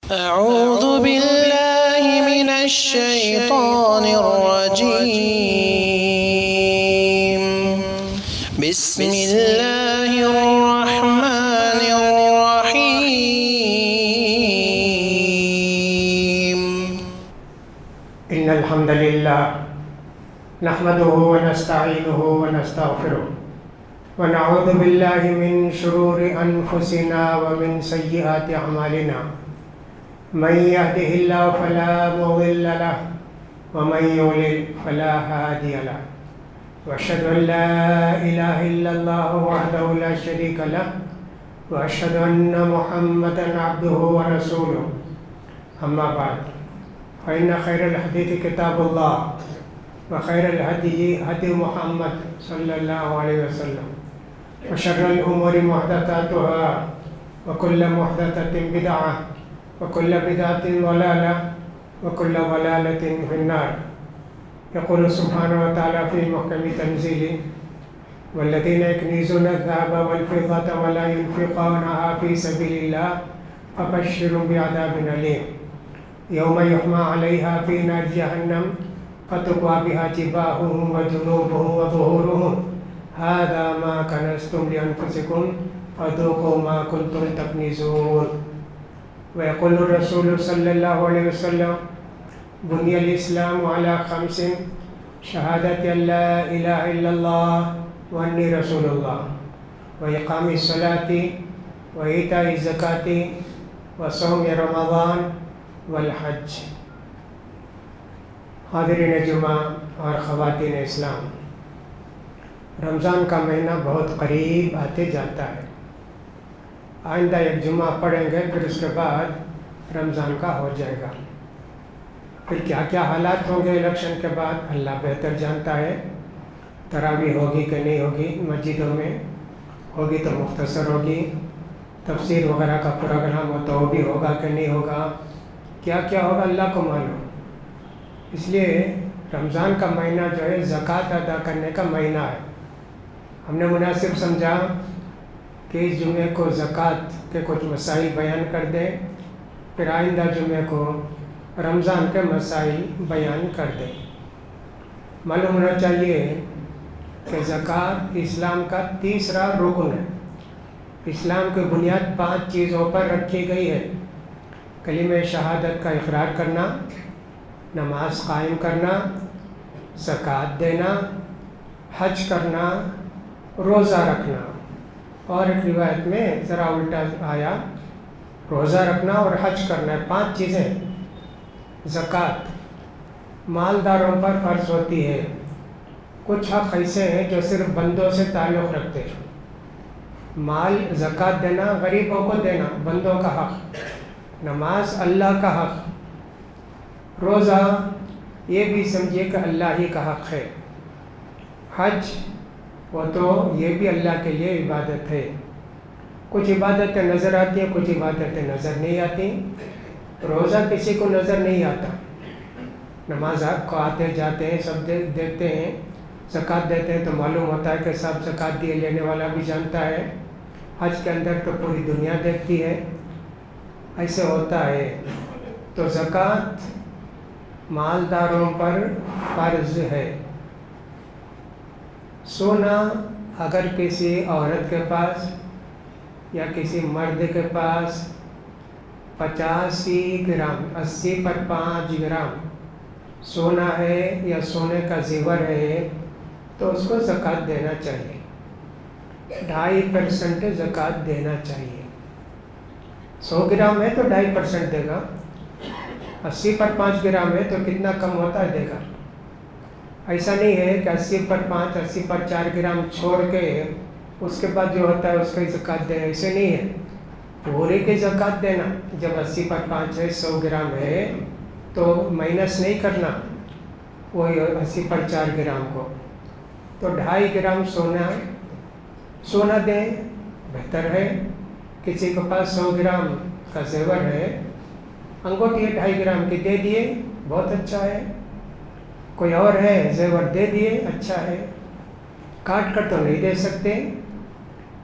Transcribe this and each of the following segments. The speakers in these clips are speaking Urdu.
أعوذ بالله من الشيطان الرجيم. بسم الله الرحمن الرحيم. إن الحمد لله نحمده ونستعينه ونستغفره ونعوذ بالله من شرور أنفسنا ومن سيئات أعمالنا. من يهده الله فلا مضل له ومن يضلل فلا هادي له وأشهد أن لا إله إلا الله وحده لا شريك له وأشهد أن محمدا عبده ورسوله. أما بعد فإن خير الحديث كتاب الله وخير الهدي هدي محمد صلى الله عليه وسلم وشر الأمور محدثاتها وكل محدثة بدعة وكل بدعة ضلالة وكل ضلالة في النار. يقول سبحانه وتعالى في محكم تنزيله: والذين يكنزون الذهب والفضة ولا ينفقونها في سبيل الله فبشرهم بعذاب أليم يوم يحمى عليها في نار جهنم فتقوى بها جباههم وجنوبهم وظهورهم هذا ما كنزتم لأنفسكم فذوقوا ما كنتم تكنزون. ويقول الرسول صلى الله عليه وسلم: بني الإسلام على 5: شهادة أن لا إله إلا الله وأني رسول الله وإقام الصلاة وإيتاء الزكاة وصوم رمضان والحج. حاضرین جمعہ اور خواتین اسلام، رمضان کا مہینہ بہت قریب آتے جاتا ہے. آئندہ ایک جمعہ پڑھیں گے، پھر اس کے بعد رمضان کا ہو جائے گا. پھر کیا کیا حالات ہوں گے الیکشن کے بعد اللہ بہتر جانتا ہے. تراویح ہوگی کہ نہیں ہوگی، مسجدوں میں ہوگی تو مختصر ہوگی، تفسیر وغیرہ کا پروگرام ہو تو وہ بھی ہوگا کہ نہیں ہوگا، کیا کیا ہوگا اللہ کو معلوم. اس لیے رمضان کا مہینہ جو ہے زکوٰۃ ادا کرنے کا مہینہ ہے. ہم نے مناسب سمجھا کہ اس جمعے کو زکوٰۃ کے کچھ مسائل بیان کر دیں، پھر آئندہ جمعے کو رمضان کے مسائل بیان کر دیں. معلوم ہونا چاہیے کہ زکوٰۃ اسلام کا تیسرا رکن ہے. اسلام کی بنیاد 5 چیزوں پر رکھی گئی ہے: کلمہ شہادت کا اقرار کرنا، نماز قائم کرنا، زکوٰۃ دینا، حج کرنا، روزہ رکھنا. اور ایک روایت میں ذرا الٹا آیا، روزہ رکھنا اور حج کرنا. 5 چیزیں. زکوٰۃ مالداروں پر فرض ہوتی ہے. کچھ حق ایسے ہیں جو صرف بندوں سے تعلق رکھتے ہیں. مال زکوٰۃ دینا، غریبوں کو دینا، بندوں کا حق. نماز اللہ کا حق. روزہ یہ بھی سمجھیے کہ اللہ ہی کا حق ہے. حج وہ تو یہ بھی اللہ کے لیے عبادت ہے. کچھ عبادتیں نظر آتی ہیں، کچھ عبادتیں نظر نہیں آتی. روزہ کسی کو نظر نہیں آتا. نماز آپ کو آتے جاتے ہیں، سب دیکھتے ہیں. زکوٰۃ دیتے ہیں تو معلوم ہوتا ہے کہ سب زکوٰۃ دیے لینے والا بھی جانتا ہے. حج کے اندر تو پوری دنیا دیکھتی ہے. ایسے ہوتا ہے. تو زکوٰۃ مالداروں پر فرض ہے. سونا اگر کسی عورت کے پاس یا کسی مرد کے پاس 85 گرام 80 پر 5 گرام سونا ہے یا سونے کا زیور ہے تو اس کو زکوٰۃ دینا چاہیے. 2.5% زکوٰۃ دینا چاہیے. 100 گرام ہے تو 2.5% دے گا. 80 پر 5 گرام ہے تو کتنا کم ہوتا ہے دے گا. ایسا نہیں ہے کہ 80 پر 5 80 پر 4 گرام چھوڑ کے اس کے بعد جو ہوتا ہے اس کا زکوٰۃ دینا. ایسے نہیں ہے، پورے کی زکوٰۃ دینا. جب 80 پر 5 ہے، 100 گرام ہے تو مائنس نہیں کرنا وہی 80 پر 4 گرام کو. تو 2.5 گرام سونا دیں بہتر ہے. کسی کے پاس 100 گرام کا زیور ہے، انگوٹھی 2.5 گرام کی دے دیے، بہت اچھا ہے. کوئی اور ہے زیور دے دیے، اچھا ہے. کاٹ کر تو نہیں دے سکتے،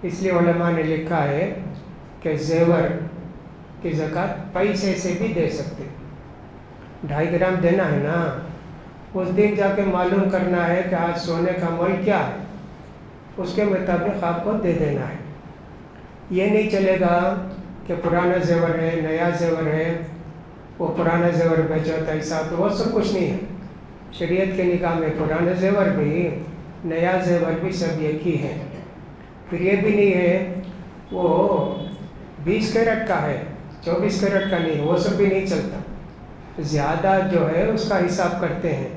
اس لیے علماء نے لکھا ہے کہ زیور کہ زکوٰۃ پیسے سے بھی دے سکتے. 2.5 گرام دینا ہے نا، اس دن جا کے معلوم کرنا ہے کہ آج سونے کا مول کیا ہے، اس کے مطابق آپ کو دے دینا ہے. یہ نہیں چلے گا کہ پرانا زیور ہے، نیا زیور ہے، وہ پرانا زیور بیچو تو ایسا، تو وہ سب کچھ نہیں ہے. شریعت کے نگاہ میں پرانا زیور بھی نیا زیور بھی سب ایک ہی ہے. پھر یہ بھی نہیں ہے وہ 20 کیرٹ کا ہے 24 کیرٹ کا نہیں ہے، وہ سب بھی نہیں چلتا. زیادہ جو ہے اس کا حساب کرتے ہیں.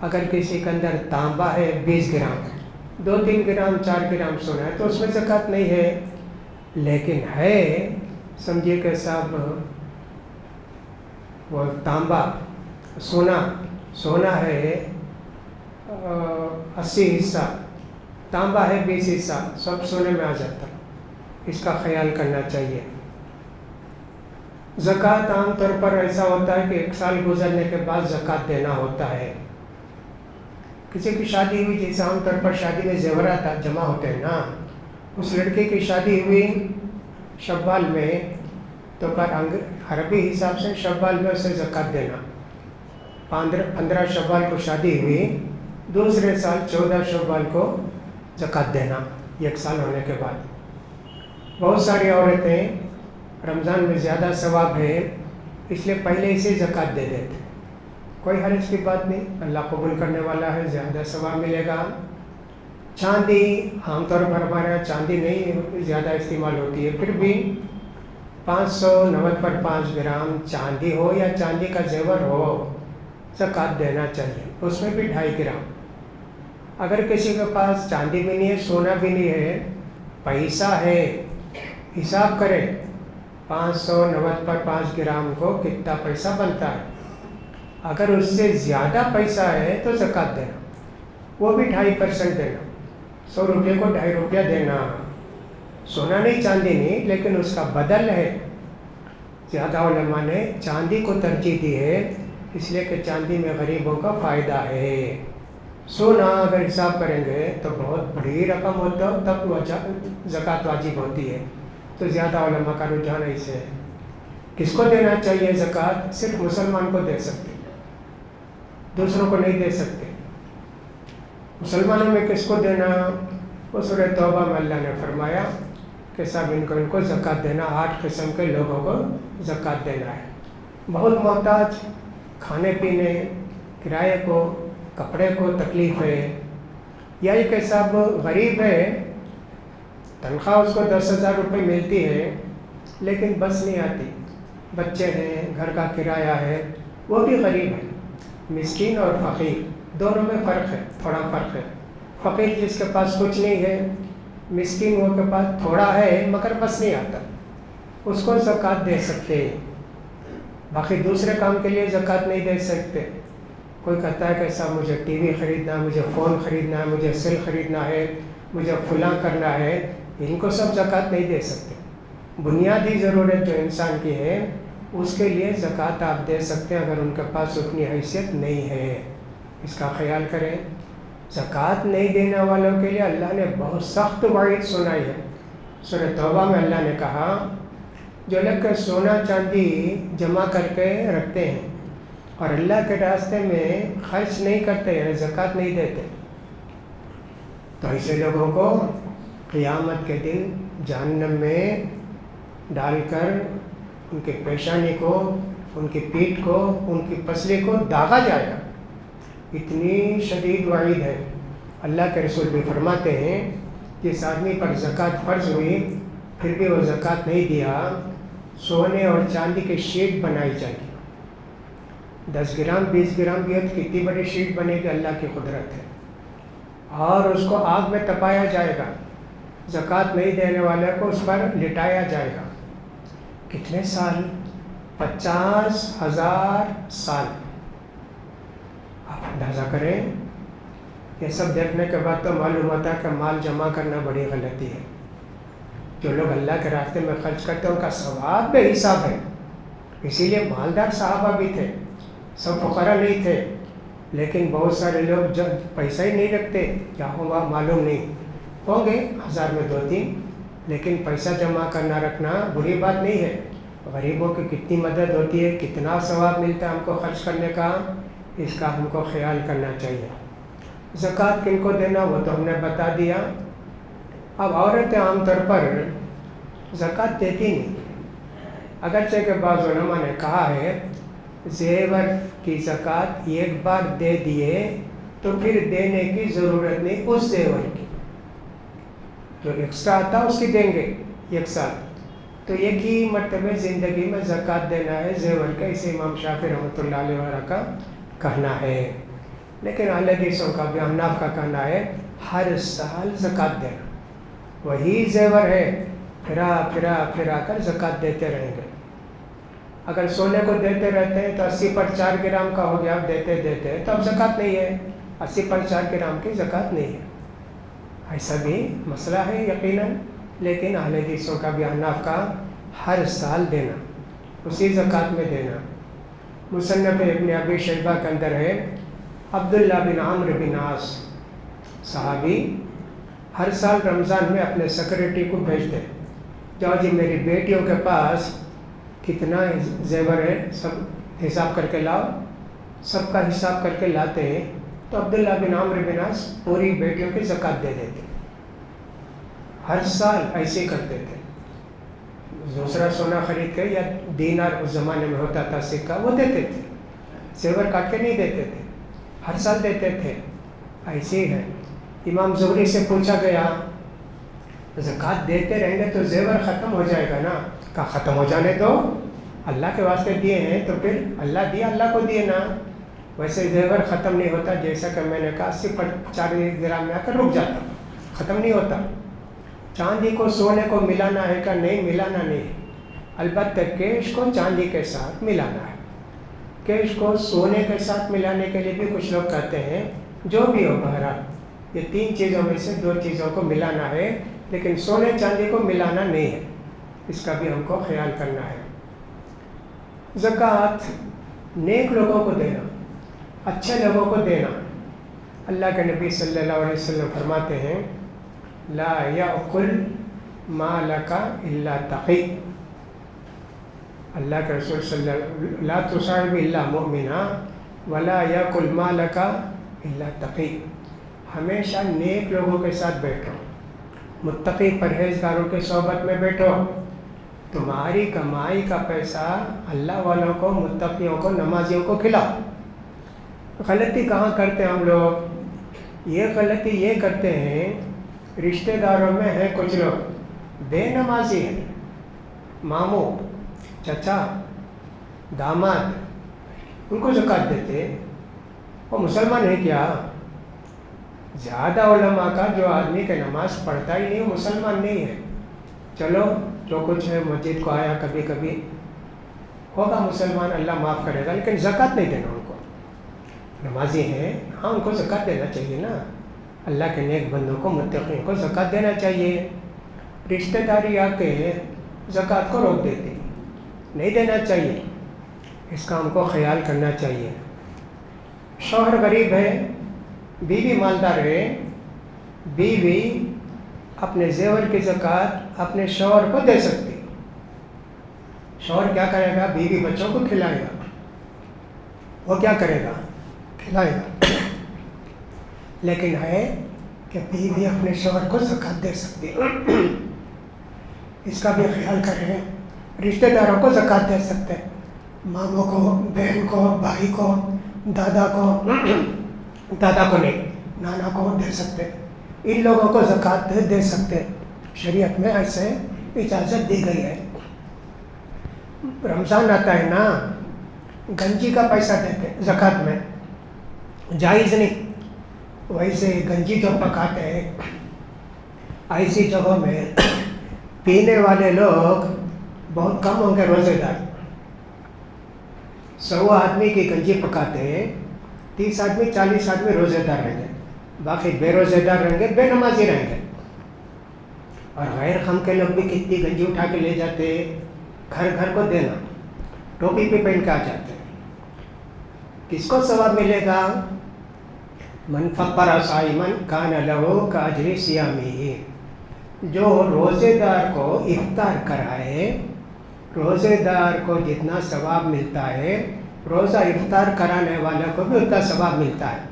اگر کسی کے اندر تانبا ہے 20 گرام، 2-3 گرام 4 گرام سونا ہے تو اس میں زکوٰۃ نہیں ہے. لیکن ہے سمجھیے کہ صاحب وہ تانبا سونا ہے 80 حصہ، تانبا ہے 20 حصہ، سب سونے میں آ جاتا. اس کا خیال کرنا چاہیے. زکوٰۃ عام طور پر ایسا ہوتا ہے کہ 1 سال گزرنے کے بعد زکوٰۃ دینا ہوتا ہے. کسی کی شادی ہوئی، جیسے عام طور پر شادی میں زیورات جمع ہوتے ہیں نا، اس لڑکے کی شادی ہوئی شوال میں، تو پر عربی حساب سے شوال میں اسے زکوٰۃ دینا. 15 شوال کو شادی ہوئی، دوسرے سال 14 شوال کو زکوٰۃ دینا 1 سال ہونے کے بعد. بہت ساری عورتیں رمضان میں زیادہ ثواب ہے اس لیے پہلے ہی سے زکوٰۃ دے دیتے. کوئی حرج کی بات نہیں، اللہ قبول کرنے والا ہے، زیادہ ثواب ملے گا. چاندی عام طور پر ہمارے یہاں چاندی نہیں زیادہ استعمال ہوتی ہے، پھر بھی 590 پر 5 گرام چاندی ہو یا چاندی کا زیور ہو زکوٰۃ دینا چاہیے. اس میں بھی 2.5 گرام. اگر کسی کے پاس چاندی بھی نہیں ہے، سونا بھی نہیں ہے، پیسہ ہے، حساب کرے 590 پر 5 گرام کو کتنا پیسہ بنتا ہے. اگر اس سے زیادہ پیسہ ہے تو زکوٰۃ دینا، وہ بھی 2.5% دینا. 100 روپے کو 2.5 روپیہ دینا. سونا نہیں چاندی نہیں، لیکن اس کا بدل ہے. زیادہ علماء نے چاندی کو ترجیح دی ہے، اس لیے کہ چاندی میں غریبوں کا فائدہ ہے. سونا اگر حساب کریں گے تو بہت بڑی رقم ہوتا ہے، تب زکوٰۃ واجب ہوتی ہے. تو زیادہ علماء کا رجحان ایسے ہے. کس کو دینا چاہیے زکوٰۃ؟ صرف مسلمان کو دے سکتے، دوسروں کو نہیں دے سکتے. مسلمانوں میں کس کو دینا؟ وہ سورہ توبہ میں اللہ نے فرمایا کہ سب ان کو زکوٰۃ دینا. 8 قسم کے لوگوں کو زکوٰۃ دینا ہے. بہت محتاج، کھانے پینے، کرائے کو، کپڑے کو تکلیف ہے، یا ایک سب غریب ہے، تنخواہ اس کو 10,000 روپے ملتی ہے لیکن بس نہیں آتی، بچے ہیں، گھر کا کرایہ ہے، وہ بھی غریب ہے. مسکین اور فقیر دونوں میں فرق ہے، تھوڑا فرق ہے. فقیر جس کے پاس کچھ نہیں ہے، مسکین وہ کے پاس تھوڑا ہے مگر بس نہیں آتا، اس کو زکوٰۃ دے سکتے. باقی دوسرے کام کے لیے زکوٰۃ نہیں دے سکتے. کوئی کہتا ہے کہ صاحب مجھے ٹی وی خریدنا ہے، مجھے فون خریدنا ہے، مجھے سیل خریدنا ہے، مجھے فلاں کرنا ہے، ان کو سب زکوٰۃ نہیں دے سکتے. بنیادی ضرورت جو انسان کی ہے اس کے لیے زکوٰۃ آپ دے سکتے ہیں اگر ان کے پاس اتنی حیثیت نہیں ہے. اس کا خیال کریں. زکوٰۃ نہیں دینے والوں کے لیے اللہ نے بہت سخت وعید سنائی ہے. سورہ توبہ میں اللہ نے کہا جو لوگ سونا چاندی جمع کر کے رکھتے ہیں اور اللہ کے راستے میں خرچ نہیں کرتے، یعنی زکوٰۃ نہیں دیتے، تو ایسے لوگوں کو قیامت کے دن جہنم میں ڈال کر ان کی پیشانی کو، ان کی پیٹھ کو، ان کی پسلی کو داغا جائے گا. اتنی شدید وعید ہے. اللہ کے رسول بھی فرماتے ہیں جس آدمی پر زکوٰۃ فرض ہوئی پھر بھی وہ زکوٰۃ نہیں دیا، سونے اور چاندی کی شیٹ بنائی جائے گی. 10 گرام 20 گرام بھی ہے تو کتنی بڑی شیٹ بنے گی، اللہ کی قدرت ہے. اور اس کو آگ میں تپایا جائے گا. زکوٰۃ نہیں دینے والے کو اس پر لٹایا جائے گا. کتنے سال؟ 50,000 سال. آپ اندازہ کریں. یہ سب دیکھنے کے بعد تو معلوم ہوتا ہے کہ مال جمع کرنا بڑی غلطی ہے. جو لوگ اللہ کے راستے میں خرچ کرتے ہیں ان کا ثواب بے حساب ہے. اسی لیے مالدار صحابہ بھی تھے، سب فقراء نہیں تھے. لیکن بہت سارے لوگ جو پیسہ ہی نہیں رکھتے، کیا ہوگا معلوم نہیں، ہوں گے 1000 میں 2-3، لیکن پیسہ جمع کرنا رکھنا بری بات نہیں ہے. غریبوں کی کتنی مدد ہوتی ہے، کتنا ثواب ملتا ہے ہم کو خرچ کرنے کا، اس کا ہم کو خیال کرنا چاہیے۔ زکوٰۃ کن کو دینا وہ تو ہم نے بتا دیا۔ اب عورتیں عام طور پر زکوٰۃ دیتی نہیں، اگرچہ کہ بعض علماء نے کہا ہے زیور کی زکوٰۃ ایک بار دے دیے تو پھر دینے کی ضرورت نہیں اس زیور کی، جو ایکسٹرا آتا اس کی دیں گے ایک ساتھ، تو ایک ہی مرتبہ زندگی میں زکوٰۃ دینا ہے زیور کا، اسے امام شافعی رحمۃ اللہ علیہ وسلم کا کہنا ہے۔ لیکن اہل حدیثوں کا بھی، احناف کا کہنا ہے ہر سال زکوٰۃ دینا، وہی زیور ہے پھرا پھرا پھرا کر زکوٰۃ دیتے رہیں گے۔ اگر سونے کو دیتے رہتے ہیں تو 80 پر 4 گرام کا ہو گیا، اب دیتے دیتے تو اب زکوٰۃ نہیں ہے، 80 پر 4 گرام کی زکوٰۃ نہیں ہے۔ ایسا بھی مسئلہ ہے یقیناً، لیکن اہل حدیثوں کا بھی، احناف کا ہر سال دینا، اسی زکوٰۃ میں دینا۔ مصنف ابن ابی شیبہ کے اندر ہے عبداللہ بن عمرو بن عاص صحابی ہر سال رمضان میں اپنے سیکرٹری کو بھیجتے، جاؤ جی میری بیٹیوں کے پاس کتنا زیور ہے سب حساب کر کے لاؤ، سب کا حساب کر کے لاتے ہیں تو عبداللہ بن عمرو بن عاص پوری بیٹیوں کی زکوٰۃ دے دیتے، ہر سال ایسے ہی کرتے تھے۔ دوسرا سونا خرید کے یا دینار اس زمانے میں ہوتا تھا سکہ، وہ دیتے تھے، زیور کاٹ کے نہیں دیتے تھے، ہر سال دیتے تھے۔ ایسے ہی ہے۔ امام زہری سے پوچھا گیا زکوٰۃ دیتے رہیں گے تو زیور ختم ہو جائے گا نا؟ کہا ختم ہو جانے دو، اللہ کے واسطے دیے ہیں تو پھر اللہ دیا، اللہ کو دیے نا۔ ویسے زیور ختم نہیں ہوتا، جیسا کہ میں نے کہا 80 پر 4 گرام میں آ کر رک جاتا، ختم نہیں ہوتا۔ چاندی کو سونے کو ملانا ہے کہ نہیں؟ ملانا نہیں، البتہ کیش کو چاندی کے ساتھ ملانا ہے۔ کیش کو سونے کے ساتھ ملانے کے لیے بھی کچھ لوگ کہتے ہیں، جو بھی ہو بہرحال یہ 3 چیزوں میں سے 2 چیزوں کو ملانا ہے، لیکن سونے چاندی کو ملانا نہیں ہے، اس کا بھی ہم کو خیال کرنا ہے۔ زکوٰۃ نیک لوگوں کو دینا، اچھے لوگوں کو دینا۔ اللہ کے نبی صلی اللہ علیہ وسلم فرماتے ہیں لا یأکل مالک الا تقی، اللہ کے رسول صلی اللہ علیہ وسلم لا تصاحب الا مؤمنا ولا یأکل مالک الا تقی، ہمیشہ نیک لوگوں کے ساتھ بیٹھو، متقی پرہیزگاروں کے صحبت میں بیٹھو، تمہاری کمائی کا پیسہ اللہ والوں کو، متقیوں کو، نمازیوں کو کھلاؤ۔ غلطی کہاں کرتے ہیں ہم لوگ؟ یہ غلطی یہ کرتے ہیں، رشتہ داروں میں ہیں کچھ لوگ بے نمازی ہیں، ماموں، چچا، داماد، ان کو زکوٰۃ دیتے، وہ مسلمان ہے کیا؟ زیادہ علماء کا جو آدمی کہ نماز پڑھتا ہی نہیں، وہ مسلمان نہیں ہے۔ چلو جو کچھ ہے مسجد کو آیا کبھی کبھی ہوگا مسلمان، اللہ معاف کرے گا، لیکن زکوٰۃ نہیں دینا ان کو۔ نمازی ہیں، ہاں ان کو زکوٰۃ دینا چاہیے نا، اللہ کے نیک بندوں کو، متقین کو زکوٰۃ دینا چاہیے۔ رشتہ داری آ کے زکوٰۃ کو روک دیتے، نہیں دینا چاہیے، اس کا ہم کو خیال کرنا چاہیے۔ شوہر غریب ہے، بیوی مالدار ہے، بیوی اپنے زیور کی زکوٰۃ اپنے شوہر کو دے سکتی۔ شوہر کیا کرے گا؟ بیوی بچوں کو کھلائے گا، وہ کیا کرے گا؟ کھلائے گا۔ لیکن ہے کہ بیوی اپنے شوہر کو زکوٰۃ دے سکتی، اس کا بھی خیال کریں۔ رشتہ داروں کو زکوٰۃ دے سکتے، ماموں کو، بہن کو، بھائی کو، دادا کو، دادا کو نہیں، نانا کو دے سکتے، ان لوگوں کو زکوٰۃ دے سکتے، شریعت میں ایسے اجازت دی گئی ہے۔ رمضان آتا ہے نا، گنجی کا پیسہ دیتے زکوٰۃ میں، جائز نہیں۔ ویسے گنجی جو پکاتے ہیں ایسی جگہوں میں پینے والے لوگ بہت کم ہوں گے، روزے دار 100 آدمی کی گنجی پکاتے ہیں، 30 آدمی 40 آدمی روزے دار رہیں گے، باقی بے روزے دار رہیں گے، بے نمازی رہیں گے۔ اور غیر خم کے لوگ بھی کتنی گنجی اٹھا کے لے جاتے، گھر گھر کو دینا، ٹوپی پہ پہن کے آ جاتے ہیں۔ کس کو ثواب ملے گا؟ من فطر صائما کان لہ کاجر صیامہ، جو روزے دار کو افطار کرائے، روزے دار کو جتنا ثواب ملتا ہے روزہ افطار کرانے والوں کو بھی اتنا ثواب ملتا ہے.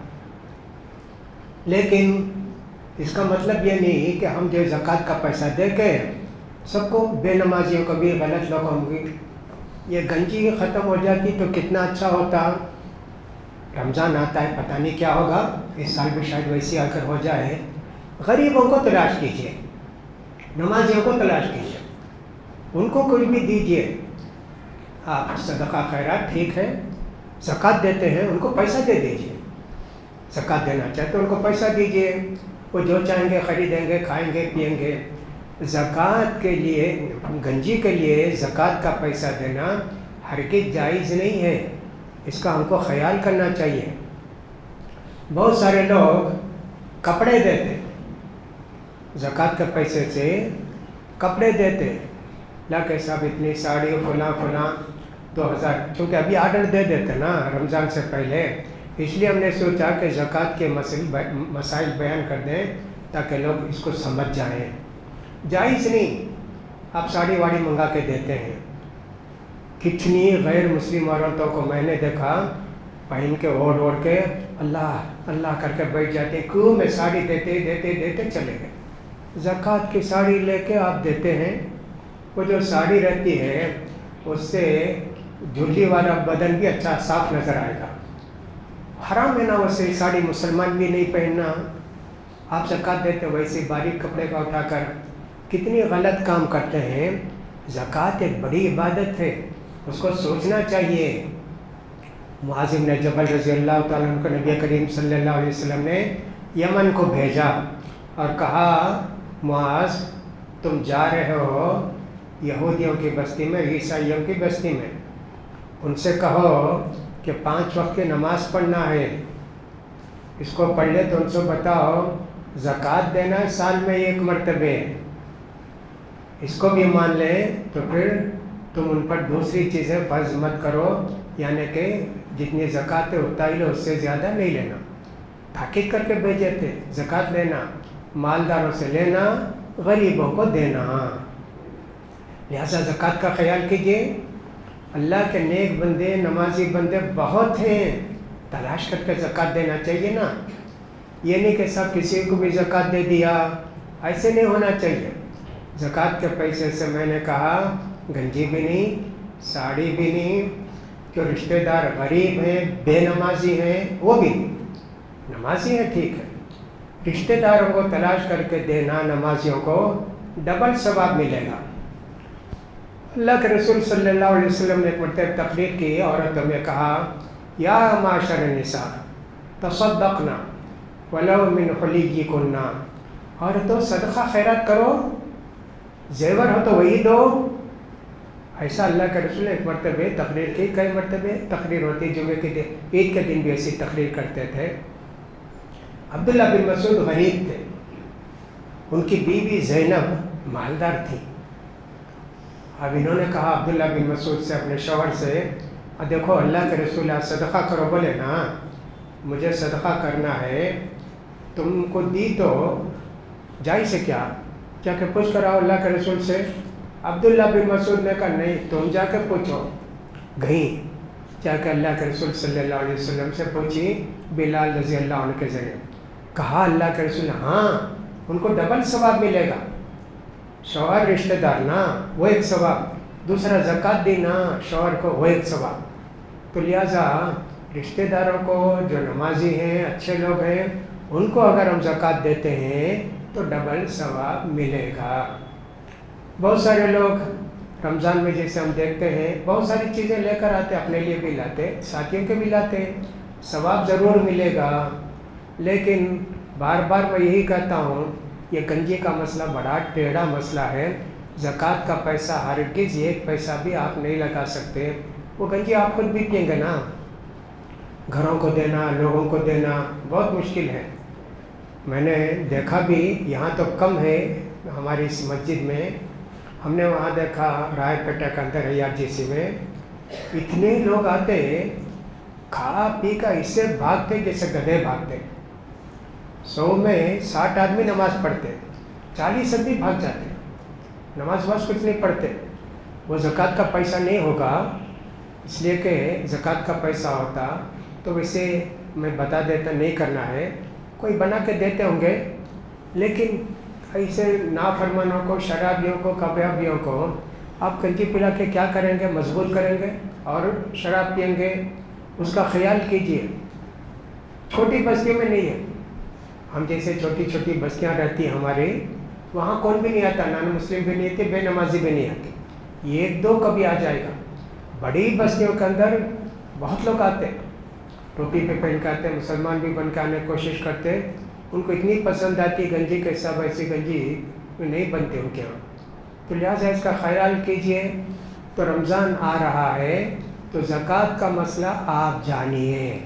لیکن اس کا مطلب یہ نہیں کہ ہم جو زکوٰۃ کا پیسہ دے کے سب کو بے نمازیوں کو بھی غلط لوگوں کو بھی یہ گنجی ختم ہو جاتی تو کتنا اچھا ہوتا. رمضان آتا ہے پتہ نہیں کیا ہوگا، اس سال بھی شاید ویسی آ کر ہو جائے. غریبوں کو تلاش کیجیے، نمازیوں کو تلاش کیجیے، ان کو کچھ بھی دیجیے. آپ صدقہ خیرات ٹھیک ہے، زکوٰۃ دیتے ہیں ان کو پیسہ دے دیجیے. زکوٰۃ دینا چاہتے تو ان کو پیسہ دیجیے، وہ جو چاہیں گے خریدیں گے، کھائیں گے، پئیں گے. زکوٰۃ کے لیے گنجی کے لیے زکوٰۃ کا پیسہ دینا ہرگز جائز نہیں ہے، اس کا ہم کو خیال کرنا چاہیے. بہت سارے لوگ کپڑے دیتے، زکوٰۃ کے پیسے سے کپڑے دیتے، لا کہ صاحب اتنی ساڑی فلاں 2000، چونکہ ابھی آرڈر دے دیتے نا رمضان سے پہلے، اس لیے ہم نے سوچا کہ زکوٰۃ کے مسائل بیان کر دیں تاکہ لوگ اس کو سمجھ جائیں. جائز نہیں، آپ ساڑی واڑی منگا کے دیتے ہیں. کتنی غیر مسلم عورتوں کو میں نے دیکھا پہن کے اوڑھ کے اللہ اللہ کر کے بیٹھ جاتے ہیں. کیوں؟ میں ساڑی دیتے چلے گئے. زکوٰۃ کی ساڑی لے کے آپ دیتے ہیں، وہ جو ساڑی رہتی ہے اس سے جھلی والا بدن بھی اچھا صاف نظر آئے گا. حرام ہے نا ویسے ساڑی مسلمان بھی نہیں پہننا. آپ زکوٰۃ دیتے ویسے باریک کپڑے کا اٹھا کر کتنی غلط کام کرتے ہیں. زکوٰۃ ایک بڑی عبادت ہے، اس کو سوچنا چاہیے. معاذ بن جبل رضی اللہ تعالیٰ عنہ کو نبی کریم صلی اللہ علیہ وسلم نے یمن کو بھیجا اور کہا معاذ تم جا رہے ہو یہودیوں کی بستی میں، عیسائیوں کی بستی میں، ان سے کہو کہ 5 وقت کی نماز پڑھنا ہے. اس کو پڑھ لے تو ان سے بتاؤ زکوٰۃ دینا سال میں 1 مرتبہ، اس کو بھی مان لے تو پھر تم ان پر دوسری چیزیں فرض مت کرو، یعنی کہ جتنی زکوٰۃ ہے اتنا ہی لو، اس سے زیادہ نہیں لینا. تاکید کر کے بھیجے تھے زکوٰۃ لینا، مالداروں سے لینا، غریبوں کو دینا. لہذا زکوٰۃ کا خیال کیجیے. اللہ کے نیک بندے نمازی بندے بہت ہیں، تلاش کر کے زکوٰۃ دینا چاہیے نا. یہ نہیں کہ سب کسی کو بھی زکوٰۃ دے دیا، ایسے نہیں ہونا چاہیے. زکوٰۃ کے پیسے سے میں نے کہا گنجی بھی نہیں، ساڑی بھی نہیں، جو رشتہ دار غریب ہیں بے نمازی ہیں وہ بھی نہیں، نمازی ہیں ٹھیک ہے، رشتہ داروں کو تلاش کر کے دینا، نمازیوں کو ڈبل ثواب ملے گا. اللہ کے رسول صلی اللہ علیہ وسلم نے ایک مرتبہ تقریر کی، عورتوں میں کہا یا معاشر النساء تصدقنا ولو من حلیکن، عورتوں صدقہ خیرات کرو، زیور ہو تو وہی دو. ایسا اللہ کے رسول نے ایک مرتبہ تقریر کی. کئی مرتبہ تقریر ہوتی، جمعے کے دن، عید کے دن بھی ایسی تقریر کرتے تھے. عبداللہ بن مسعود غریب تھے، ان کی بیوی زینب مالدار تھی. اب انہوں نے کہا عبداللہ بن مسعود سے اپنے شوہر سے، دیکھو اللہ کے رسول آپ صدقہ کرو. بولے نا مجھے صدقہ کرنا ہے، تم کو دی تو جائز سے کیا کہ پوچھ کر آؤ اللہ کے رسول سے. عبداللہ بن مسعود نے کہا نہیں تم جا کے پوچھو. گئیں جا کے اللہ کے رسول صلی اللہ علیہ وسلم سے پوچھی، بلال رضی اللہ عنہ کے ذریعے. کہا اللہ کے رسول ہاں ان کو ڈبل ثواب ملے گا. شوہر رشتہ دار نا وہ ایک ثواب، دوسرا زکوٰۃ دینا شوہر کو وہ ایک ثواب. تو لہٰذا رشتہ داروں کو جو نمازی ہیں اچھے لوگ ہیں ان کو اگر ہم زکوٰۃ دیتے ہیں تو ڈبل ثواب ملے گا. بہت سارے لوگ رمضان میں جیسے ہم دیکھتے ہیں بہت ساری چیزیں لے کر آتے، اپنے لیے بھی لاتے، ساتھیوں کے بھی لاتے، ثواب ضرور ملے گا. لیکن بار بار میں یہی کہتا ہوں یہ گنجی کا مسئلہ بڑا ٹیڑھا مسئلہ ہے. زکوٰۃ کا پیسہ ہرگز 1 پیسہ بھی آپ نہیں لگا سکتے. وہ گنجی آپ خود بھی پئیں گے نا، گھروں کو دینا، لوگوں کو دینا بہت مشکل ہے. میں نے دیکھا بھی، یہاں تو کم ہے ہماری اس مسجد میں، ہم نے وہاں دیکھا رائے پیٹا کے اندر IRGC میں اتنے لوگ آتے کھا پی کا اس سے بھاگتے جیسے گدھے بھاگتے. 100 میں 60 آدمی نماز پڑھتے، 40 آدمی بھاگ جاتے، نماز کچھ نہیں پڑھتے. وہ زکوٰۃ کا پیسہ نہیں ہوگا، اس لیے کہ زکوٰۃ کا پیسہ ہوتا تو ویسے میں بتا دیتا نہیں کرنا ہے، کوئی بنا کے دیتے ہوں گے، لیکن ایسے نافرمانوں کو، شرابیوں کو، کبابیوں کو آپ گنجی پلا کے کیا کریں گے؟ مضبوط کریں گے اور شراب پئیں گے۔ اس کا خیال کیجیے، چھوٹی بستیوں میں نہیں ہے، ہم جیسے چھوٹی چھوٹی بستیاں رہتی ہیں ہماری، وہاں کون بھی نہیں آتا، نان مسلم بھی نہیں آتے، بے نمازی بھی نہیں آتے، ایک دو کبھی آ جائے گا۔ بڑی بستیوں کے اندر بہت لوگ آتے، ٹوپی پہ پہن کے آتے، مسلمان بھی بن کے آنے کی کوشش کرتے، ان کو اتنی پسند آتی گنجی کے سب ایسی گنجی نہیں بنتی ان کے یہاں، تو لہٰذا اس کا خیال کیجئے۔ تو رمضان آ رہا ہے تو زکوٰۃ کا مسئلہ آپ جانیے۔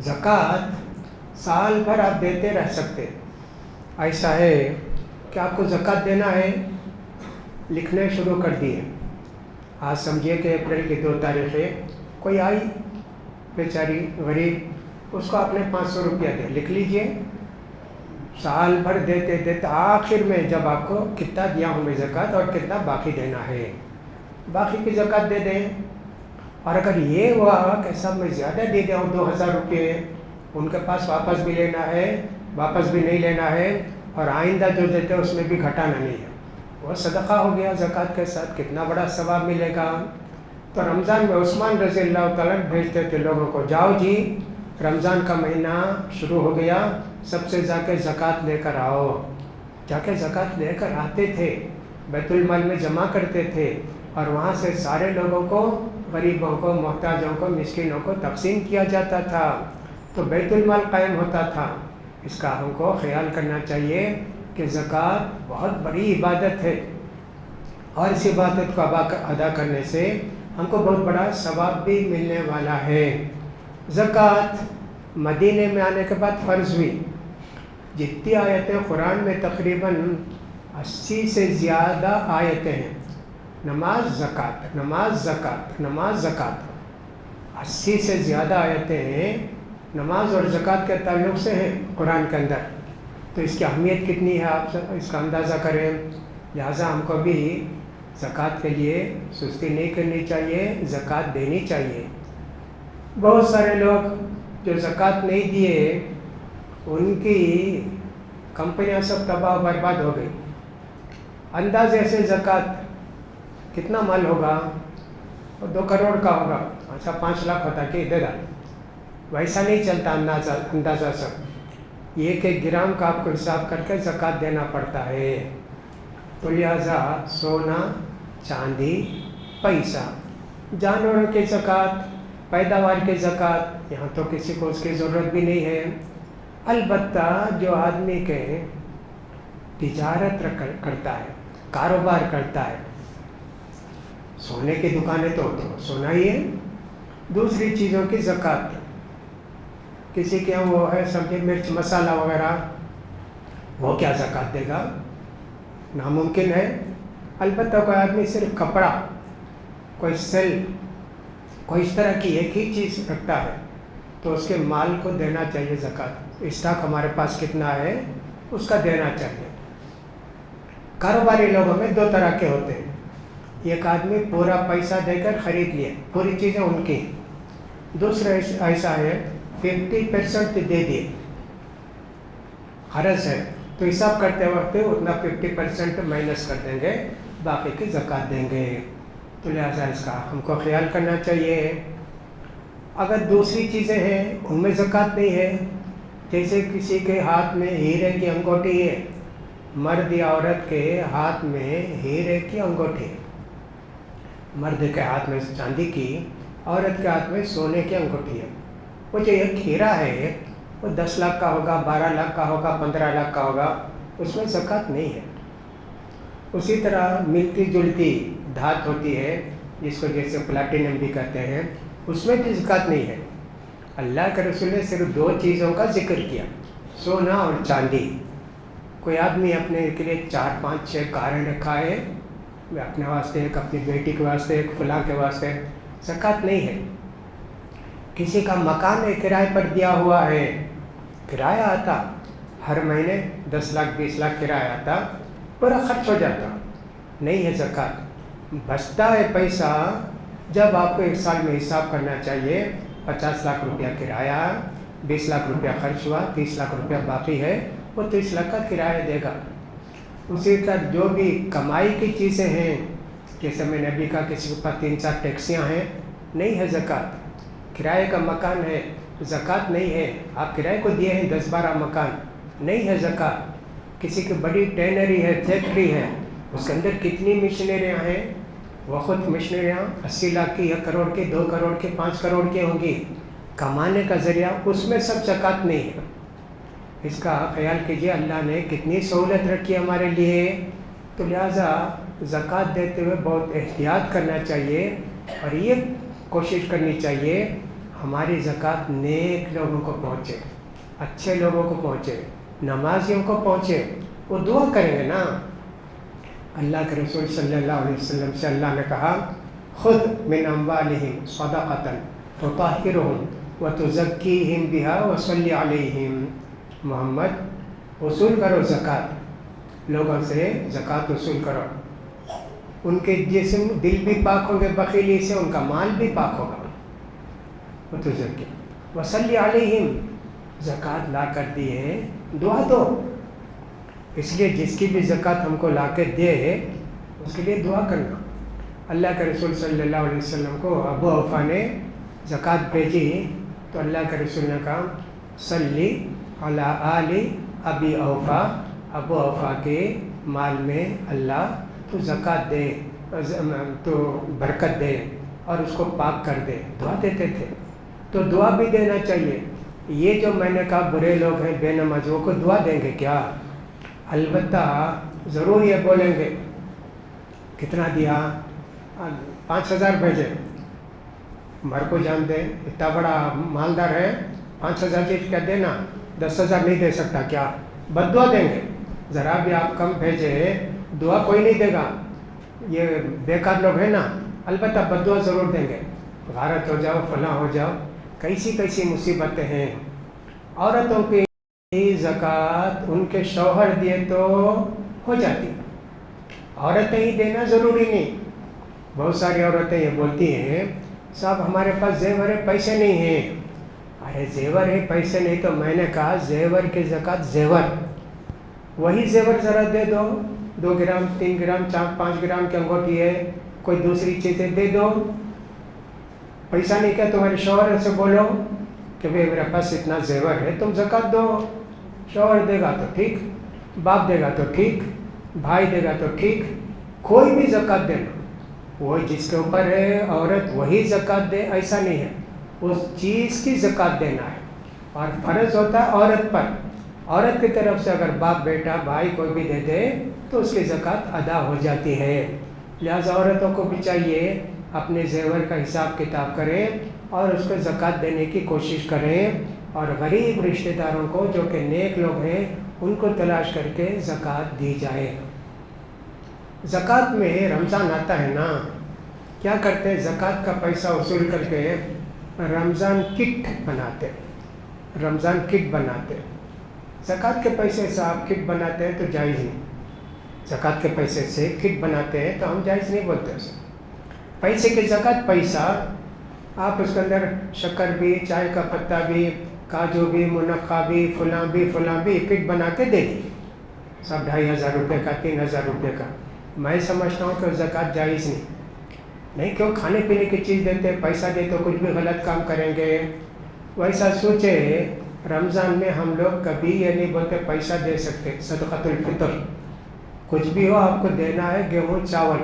زکوٰۃ سال بھر آپ دیتے رہ سکتے، ایسا ہے کہ آپ کو زکوٰۃ دینا ہے، لکھنے شروع کر دیے، آج سمجھیے کہ اپریل کی 2 تاریخ ہے، کوئی آئی بیچاری غریب، اس کو آپ نے 500 روپیہ دے، لکھ لیجئے، سال بھر دیتے دیتے آخر میں جب آپ کو کتنا دیا ہوں میں زکوٰۃ اور کتنا باقی دینا ہے، باقی کی زکوٰۃ دے دیں۔ اور اگر یہ ہوا کہ صاحب میں زیادہ دے دیا ہوں 2000 روپئے، ان کے پاس واپس بھی لینا ہے، واپس بھی نہیں لینا ہے، اور آئندہ جو دیتے اس میں بھی گھٹانا نہیں ہے، وہ صدقہ ہو گیا زکوٰۃ کے ساتھ، کتنا بڑا ثواب ملے گا۔ تو رمضان میں عثمان رضی اللہ تعالیٰ بھیجتے تھے لوگوں کو، جاؤ جی رمضان کا مہینہ شروع ہو گیا، سب سے جا کے زکوٰۃ لے کر آؤ، جا کے زکوٰۃ لے کر آتے تھے، بیت المال میں جمع کرتے تھے، اور وہاں سے سارے لوگوں کو، غریبوں کو، محتاجوں کو، مسکینوں کو تقسیم کیا جاتا تھا، تو بیت المال قائم ہوتا تھا۔ اس کا ہم کو خیال کرنا چاہیے کہ زکوٰۃ بہت بڑی عبادت ہے، اور اس عبادت کو ادا کرنے سے ہم کو بہت بڑا ثواب بھی ملنے والا ہے۔ زکوٰۃ مدینے میں آنے کے بعد فرض ہوئی، جتنی آیتیں قرآن میں تقریباً 80 سے زیادہ آیتیں ہیں، نماز زکوٰۃ، نماز زکوٰۃ، نماز زکوٰۃ، 80 سے زیادہ آیتیں ہیں نماز اور زکوٰۃ کے تعلق سے ہیں قرآن کے اندر، تو اس کی اہمیت کتنی ہے آپ اس کا اندازہ کریں۔ لہٰذا ہم کو بھی زکوٰۃ کے لیے سستی نہیں کرنی چاہیے، زکوٰۃ دینی چاہیے۔ بہت سارے لوگ جو زکوٰۃ نہیں دیے، ان کی کمپنیاں سب تباہ و برباد ہو گئی۔ اندازے سے زکوٰۃ کتنا مال ہوگا؟ 2 کروڑ کا ہوگا، اچھا 5 لاکھ ہوتا کہ دے دا، ویسا نہیں چلتا اندازہ سب، 1 گرام کا آپ کو حساب کر کے زکوٰۃ دینا پڑتا ہے۔ تو لہٰذا سونا، چاندی، پیسہ، جانوروں کی زکوٰۃ، پیداوار کی زکوٰۃ، یہاں تو کسی کو اس کی ضرورت بھی نہیں ہے۔ البتہ جو آدمی کے تجارت کرتا ہے، کاروبار کرتا ہے، سونے کی دکانیں تو سونا ہی ہے، دوسری چیزوں کی زکوٰۃ، کسی کے یہاں وہ ہے سبزی مرچ مسالہ وغیرہ، وہ کیا زکوٰۃ دے گا؟ ناممکن ہے۔ البتہ کوئی آدمی صرف کپڑا، کوئی سیل، کوئی اس طرح کی ایک ہی چیز رکھتا ہے، تو اس کے مال کو دینا چاہیے زکوٰۃ۔ اسٹاک ہمارے پاس کتنا ہے اس کا دینا چاہیے۔ کاروباری لوگوں میں 2 طرح کے ہوتے ہیں، ایک آدمی پورا پیسہ دے کر خرید لیے، پوری چیزیں ان کی، دوسرا ایسا ہے 50% دے دیے، قرض ہے تو حساب کرتے وقت اتنا 50% مائنس کر دیں گے، باقی کی زکوٰۃ دیں گے۔ تو لہٰذا اس کا ہم کو خیال کرنا چاہیے۔ اگر دوسری چیزیں ہیں ان میں زکوٰۃ نہیں ہے، جیسے کسی کے ہاتھ میں ہیرے کی انگوٹھی ہے، مرد یا عورت کے ہاتھ میں ہیرے کی انگوٹھی، مرد کے ہاتھ میں چاندی کی، عورت کے ہاتھ میں سونے کی انگوٹھی ہے، وہ جو ایک ہیرا ہے وہ 10 لاکھ کا ہوگا، 12 لاکھ کا ہوگا، 15 لاکھ کا ہوگا، اس میں زکوٰۃ نہیں ہے۔ اسی طرح ملتی جلتی دھات ہوتی ہے جس کو جیسے پلاٹینم بھی کہتے ہیں، اس میں بھی زکوٰۃ نہیں ہے۔ اللہ کے رسول نے صرف 2 چیزوں کا ذکر کیا، سونا اور چاندی۔ کوئی آدمی اپنے کے لیے 4، 5، 6 کاریں رکھا ہے، اپنے واسطے ایک، اپنی بیٹی کے واسطے ایک، فلاں کے واسطے، زکوٰۃ نہیں ہے۔ کسی کا مکان کرائے پر دیا ہوا ہے، کرایہ آتا ہر مہینے 10 لاکھ 20 لاکھ کرایہ آتا، پورا خرچ ہو جاتا، نہیں ہے زکوٰۃ۔ بچتا ہے پیسہ جب آپ کو ایک سال میں حساب کرنا چاہیے 50 لاکھ روپیہ کرایہ، 20 لاکھ روپیہ خرچ ہوا، 30 لاکھ روپیہ باقی ہے، وہ 30 لاکھ کا کرایہ دے گا۔ اسی طرح جو بھی کمائی کی چیزیں ہیں، جیسے میں نے ابھی کہا کسی کے پاس 3-4 ٹیکسیاں ہیں، نہیں ہے زکوٰۃ، کرائے کا مکان ہے، زکوٰۃ نہیں ہے، آپ کرائے کو دیے ہیں 10-12 مکان، نہیں ہے زکوٰۃ۔ کسی کی بڑی ٹینری ہے، فیکٹری ہے، اس کے اندر کتنی مشینریاں ہیں، وہ خود مشینریاں 80 لاکھ کی، 1 کروڑ کی، 2 کروڑ کی، 5 کروڑ کی ہوں گی، کمانے کا ذریعہ اس میں سب زکوٰۃ نہیں ہے۔ اس کا خیال کیجئے اللہ نے کتنی سہولت رکھی ہمارے لیے، تو لہٰذا زکوٰۃ دیتے ہوئے بہت احتیاط کرنا چاہیے، اور یہ کوشش کرنی چاہیے ہماری زکوٰۃ نیک لوگوں کو پہنچے، اچھے لوگوں کو پہنچے، نمازیوں کو پہنچے، وہ دعا کریں گے نا۔ اللہ کے رسول صلی اللہ علیہ وسلم سے اللہ نے کہا خذ من اموالہم صدقۃ تطہرہم وتزکیہم بہا وصلی علیہم، محمد وصول کرو زکوٰۃ، لوگوں سے زکوٰۃ وصول کرو، ان کے جسم دل بھی پاک ہوں گے بخیلی سے، ان کا مال بھی پاک ہوگا۔ وتزکی وصلی علیہم، زکوٰۃ لا کر دی ہے، دعا دو، اس لیے جس کی بھی زکوٰۃ ہم کو لا کے دے اس کے لیے دعا کرنا۔ اللہ کے رسول صلی اللہ علیہ وسلم کو ابو اوفا نے زکوٰۃ بھیجی تو اللہ کے رسول نے کہا صلی علی آل ابی اوفا، ابو اوفا کے مال میں اللہ تو زکوٰۃ دے، تو برکت دے اور اس کو پاک کر دے، دعا دیتے تھے۔ تو دعا بھی دینا چاہیے۔ یہ جو میں نے کہا برے لوگ ہیں بے نمازیوں کو دعا دیں گے کیا؟ البتہ ضرور یہ بولیں گے کتنا دیا، 5000 بھیجے، مر کو جان دے، اتنا بڑا مالدار ہے، 5000 چیز کیا دینا، 10,000 نہیں دے سکتا کیا؟ بد دعا دیں گے۔ ذرا بھی آپ کم بھیجے دعا کوئی نہیں دے گا، یہ بیکار لوگ ہیں نا، البتہ بد دعا ضرور دیں گے، غارت ہو جاؤ، فلاں ہو جاؤ، کیسی کیسی مصیبتیں ہیں۔ عورتوں کی زکوٰۃ ان کے شوہر دیے تو ہو جاتی، عورتیں ہی دینا ضروری نہیں۔ بہت ساری عورتیں یہ بولتی ہیں صاحب ہمارے پاس زیور ہے، پیسے نہیں ہیں۔ ارے زیور ہے، پیسے نہیں، تو میں نے کہا زیور کی زکوٰۃ زیور، وہی زیور ذرا دے دو، 2 گرام 3 گرام 4-5 گرام کی انگوٹھی ہے، کوئی دوسری چیزیں دے دو۔ پیسہ نہیں کیا تمہارے شوہر سے بولو کہ بھئی میرے پاس اتنا زیور ہے، تم زکوٰۃ دو۔ شوہر دے گا تو ٹھیک، باپ دے گا تو ٹھیک، بھائی دے گا تو ٹھیک، کوئی بھی زکوٰۃ دینا، وہ جس کے اوپر ہے عورت وہی زکوٰۃ دے، ایسا نہیں ہے، اس چیز کی زکوٰۃ دینا ہے، اور فرض ہوتا ہے عورت پر۔ عورت کی طرف سے اگر باپ بیٹا بھائی کوئی بھی دے دے تو اس کی زکوٰۃ ادا ہو جاتی ہے۔ لہٰذا عورتوں کو بھی چاہیے اپنے زیور کا حساب کتاب کریں اور اس کو زکوٰۃ دینے کی کوشش کریں، اور غریب رشتہ داروں کو جو کہ نیک لوگ ہیں ان کو تلاش کر کے زکوٰۃ دی جائے۔ زکوٰۃ میں رمضان آتا ہے نا، کیا کرتے ہیں زکوٰۃ کا پیسہ وصول کر کے رمضان کٹ بناتے، رمضان کٹ بناتے۔ زکوٰۃ کے پیسے سے آپ کٹ بناتے ہیں تو جائز نہیں، زکوٰۃ کے پیسے سے کٹ بناتے ہیں تو ہم جائز نہیں بولتے اسے۔ پیسے کی زکوٰۃ پیسہ، آپ اس کے اندر شکر بھی، چائے کا پتا بھی، کاجو بھی، منقع بھی، فلاں بھی کٹ بنا کے دے دی، سب 2500 روپے کا، 3000 روپے کا۔ میں سمجھتا ہوں کہ زکوٰۃ جائز نہیں، کیوں کھانے پینے کی چیز دیتے، پیسہ دے تو کچھ بھی غلط کام کریں گے۔ ویسا سوچے رمضان میں ہم لوگ کبھی یہ نہیں بولتے پیسہ دے سکتے، صدقۃ الفطر کچھ بھی ہو آپ کو دینا ہے، گیہوں چاول،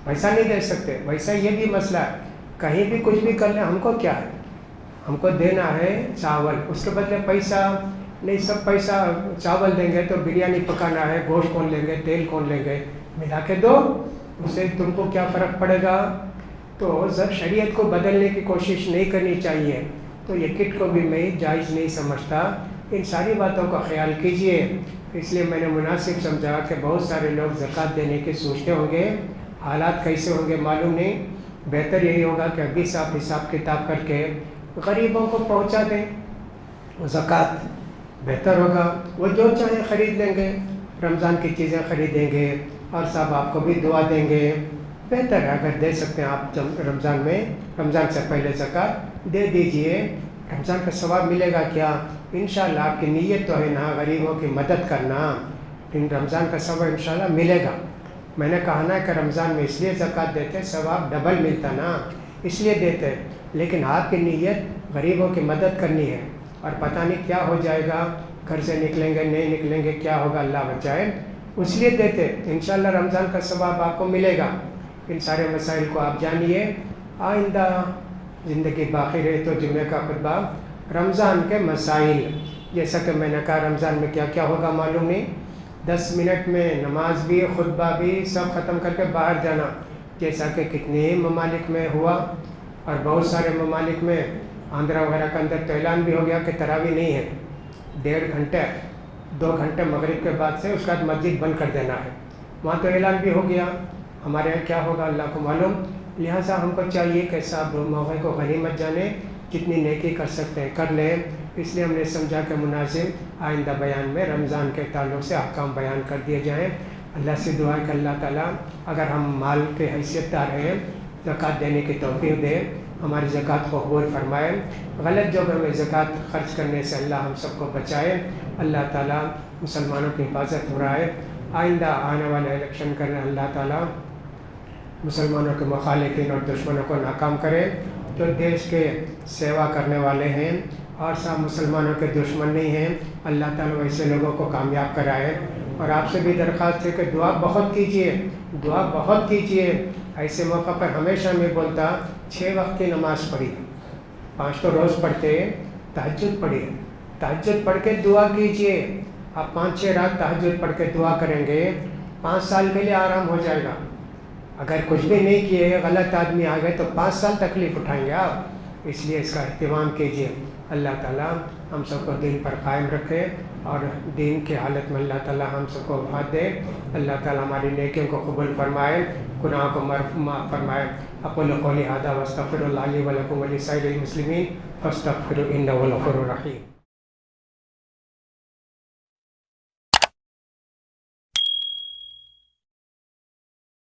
پیسہ نہیں دے سکتے۔ ویسا یہ بھی مسئلہ ہے، کہیں بھی کچھ بھی کر لیں ہم کو کیا ہے، ہم کو دینا ہے چاول، اس کے بدلے پیسہ نہیں، سب پیسہ چاول دیں گے تو بریانی پکانا ہے، گوشت کون لیں گے، تیل کون لیں گے، ملا کے دو، اس سے تم کو کیا فرق پڑے گا۔ تو شریعت کو بدلنے کی کوشش نہیں کرنی چاہیے، تو یہ کٹ کو بھی میں جائز نہیں سمجھتا۔ ان ساری باتوں کا خیال کیجئے، اس لیے میں نے مناسب سمجھا کہ بہت سارے لوگ زکوٰۃ دینے کی سوچتے ہوں گے، حالات کیسے ہوں گے معلوم نہیں، بہتر یہی ہوگا کہ ابھی سے آپ حساب کتاب کر کے غریبوں کو پہنچا دیں زکوٰۃ، بہتر ہوگا۔ وہ جو چاہیں خرید لیں گے، رمضان کی چیزیں خریدیں گے، اور صاحب آپ کو بھی دعا دیں گے، بہتر ہے اگر دے سکتے ہیں آپ رمضان میں، رمضان سے پہلے زکوٰۃ دے دیجئے، رمضان کا ثواب ملے گا کیا؟ انشاءاللہ آپ کی نیت تو ہے نا غریبوں کی مدد کرنا، رمضان کا ثواب انشاءاللہ ملے گا۔ میں نے کہا نا کہ رمضان میں اس لیے زکوٰۃ دیتے ثواب ڈبل ملتا نا، اس لیے دیتے، لیکن آپ کی نیت غریبوں کی مدد کرنی ہے، اور پتہ نہیں کیا ہو جائے گا، گھر سے نکلیں گے نہیں نکلیں گے، کیا ہوگا اللہ بچائے، اس لیے دیتے۔ انشاءاللہ رمضان کا ثواب آپ کو ملے گا۔ ان سارے مسائل کو آپ جانیے، آئندہ زندگی باقی رہے تو جمعہ کا خطبہ رمضان کے مسائل، جیسا کہ میں نے کہا رمضان میں کیا کیا ہوگا معلوم نہیں، 10 منٹ میں نماز بھی خطبہ بھی سب ختم کر کے باہر جانا، جیسا کہ کتنے ممالک میں ہوا، اور بہت سارے ممالک میں آندھرا وغیرہ کے اندر تو اعلان بھی ہو گیا کہ تراویح نہیں ہے، 1.5 گھنٹے 2 گھنٹے مغرب کے بعد سے اس کے بعد مسجد بند کر دینا ہے، وہاں تو اعلان بھی ہو گیا۔ ہمارے یہاں کیا ہوگا اللہ کو معلوم، لہٰذا ہم کو چاہیے کہ صاحب موقع کو غنیمت جانے، جتنی نیکی کر سکتے ہیں کر لیں۔ اس لیے ہم نے سمجھا کہ مناسب آئندہ بیان میں رمضان کے تعلق سے احکام بیان کر دیے جائیں۔ اللہ سے دعا ہے کہ اللہ تعالیٰ اگر ہم مال کے حیثیت دار ہیں زکوٰۃ دینے کی توفیق دے، ہماری زکوٰۃ کو قبول فرمائے، غلط جگہ میں زکوٰۃ خرچ کرنے سے اللہ ہم سب کو بچائے، اللہ تعالیٰ مسلمانوں کی حفاظت فرمائے۔ آئندہ آنے والے الیکشن کرنے اللہ تعالیٰ مسلمانوں کے مخالفین اور دشمنوں کو ناکام کرے، جو دیش کے سیوا کرنے والے ہیں اور سب مسلمانوں کے دشمن نہیں ہیں، اللہ تعالیٰ ایسے لوگوں کو کامیاب کرائے۔ اور آپ سے بھی درخواست ہے کہ دعا بہت کیجیے، دعا بہت کیجیے۔ ایسے موقع پر ہمیشہ میں بولتا 6 وقت کی نماز پڑھی، 5 تو روز پڑھتے، تہجد پڑھیے، تہجد پڑھ کے دعا کیجیے۔ آپ 5-6 رات تہجد پڑھ کے دعا کریں گے، 5 سال کے لیے آرام ہو جائے گا۔ اگر کچھ بھی نہیں کیے غلط آدمی آ گئے تو 5 سال تکلیف اٹھائیں گے آپ، اس لیے اس کا اہتمام کیجیے۔ اللہ تعالیٰ ہم سب کو دین پر قائم رکھے اور دین کی حالت میں اللہ تعالیٰ ہم سب کو وفات دے، اللہ تعالیٰ ہماری نیکیوں کو قبول فرمائے، گناہوں کو معاف فرمائے۔ اقول قولی ھذا واستغفر اللہ لی ولکم ولسائر المسلمین فاستغفروا انہ هو الغفور الرحیم۔